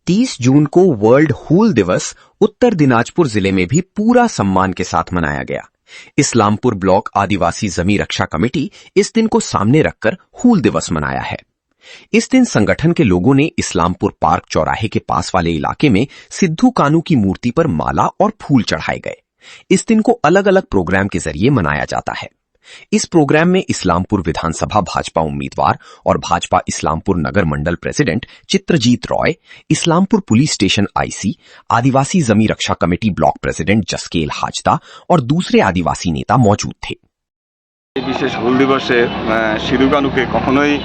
30 जून को वर्ल्ड हूल दिवस उत्तर दिनाजपुर जिले में भी पूरा सम्मान के साथ मनाया गया। इस्लामपुर ब्लॉक आदिवासी जमीन रक्षा कमेटी इस दिन को सामने रखकर हूल दिवस मनाया है। इस दिन संगठन के लोगों ने इस्लामपुर पार्क चौराहे के पास वाले इलाके में सिद्धू कानू की मूर्ति पर माला और फूल चढ़ाए गए। इस दिन को अलग अलग प्रोग्राम के जरिए मनाया जाता है। इस प्रोग्राम में इस्लामपुर विधानसभा भाजपा उम्मीदवार और भाजपा इस्लामपुर नगर मंडल president Chitrajit Roy, Islampur police station IC, आदिवासी जमीन रक्षा committee block president Jaskel Hajda और दूसरे आदिवासी नेता मौजूद थे। विशेष हुल दिवसे सिद्धू कानूके कखनोई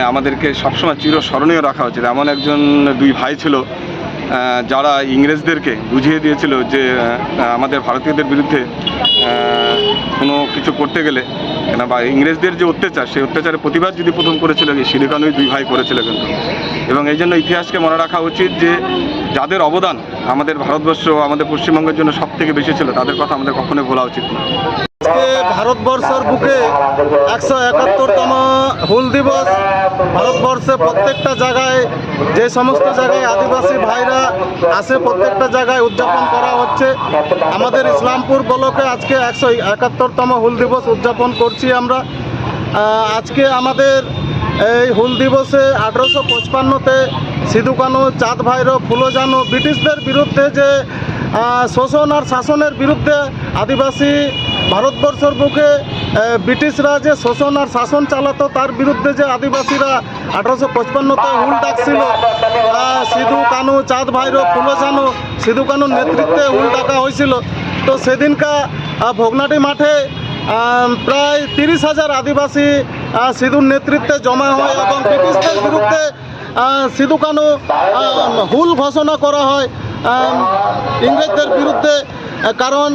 आमादेरके सबसमय चिरस्मरणीय रखा उचित। एमन एकजन दुई भाई छिलो যারা ইংরেজদেরকে বুঝিয়ে দিয়েছিল যে আমাদের ভারতীয়দের বিরুদ্ধে কোনো কিছু করতে গেলে বা ইংরেজদের যে অত্যাচার সেই অত্যাচারের প্রতিবাদ যদি প্রথম করেছিল সিদ্ধু কানূই দুই ভাই করেছিল কিন্তু। এবং এই জন্য ইতিহাসকে মনে রাখা উচিত যে যাদের অবদান আমাদের ভারতবর্ষ আমাদের পশ্চিমবঙ্গের জন্য সব থেকে বেশি ছিল তাদের কথা আমাদের কখনোই ভোলা উচিত না। ভারতবর্ষের বুকে 171তম হুল দিবস ভারতবর্ষে প্রত্যেকটা জায়গায় যে সমস্ত জায়গায় আদিবাসী ভাইরা আসে প্রত্যেকটা জায়গায় উদযাপন করা হচ্ছে। আমাদের ইসলামপুর ব্লকে আজকে 171তম হুল দিবস উদযাপন করছি আমরা। আজকে আমাদের এই হুল দিবসে 1855তে সিধু কানু, চাঁদ ভাইরো, ফুলো জানো ব্রিটিশদের বিরুদ্ধে যে শোষণ আর শাসনের বিরুদ্ধে আদিবাসী ভারতবর্ষের বুকে ব্রিটিশরা যে শোষণ আর শাসন চালাতো তার বিরুদ্ধে যে আদিবাসীরা 1855তে হুল ডাকছিল, সিধু কানু, চাঁদ ভাইরো, ফুলো জানো, সিধু কানুর নেতৃত্বে হুল ডাকা হয়েছিল। তো সেদিনকা ভোগনাটি মাঠে প্রায় 30,000 আদিবাসী সিধুর নেতৃত্বে জমা হয় এবং ব্রিটিশদের বিরুদ্ধে সিধু কানু হুল ঘোষণা করা হয় ইংরেজদের বিরুদ্ধে। কারণ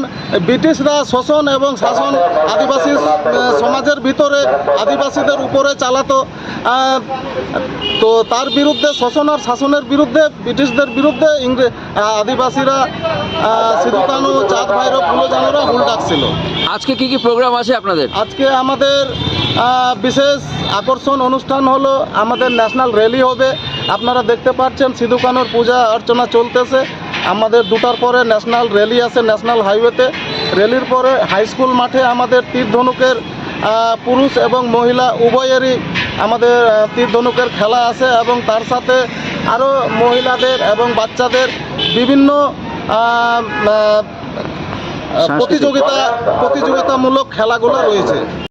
ব্রিটিশরা শোষণ এবং শাসন আদিবাসী সমাজের ভিতরে আদিবাসীদের উপরে চালাতো। তো তার বিরুদ্ধে শোষণ আর শাসনের বিরুদ্ধে ব্রিটিশদের বিরুদ্ধে আদিবাসীরা সিধু কানু, চাঁদ ভাইরো, ফুলো জানোরা হুল ডাকছিল। আজকে কি কি প্রোগ্রাম আছে আপনাদের? আজকে আমাদের বিশেষ আকর্ষণ অনুষ্ঠান হলো আমাদের ন্যাশনাল র্যালি হবে। আপনারা দেখতে পাচ্ছেন সিধু কানুর পূজা অর্চনা চলতেছে। আমাদের 2টার পরে ন্যাশনাল র্যালি আছে ন্যাশনাল হাইওয়েতে। র্যালির পরে হাই স্কুল মাঠে আমাদের তীর ধনুকের পুরুষ এবং মহিলা উভয়েরই আমাদের তীর ধনুকের খেলা আছে এবং তার সাথে আরও মহিলাদের এবং বাচ্চাদের বিভিন্ন প্রতিযোগিতামূলক খেলাগুলো রয়েছে।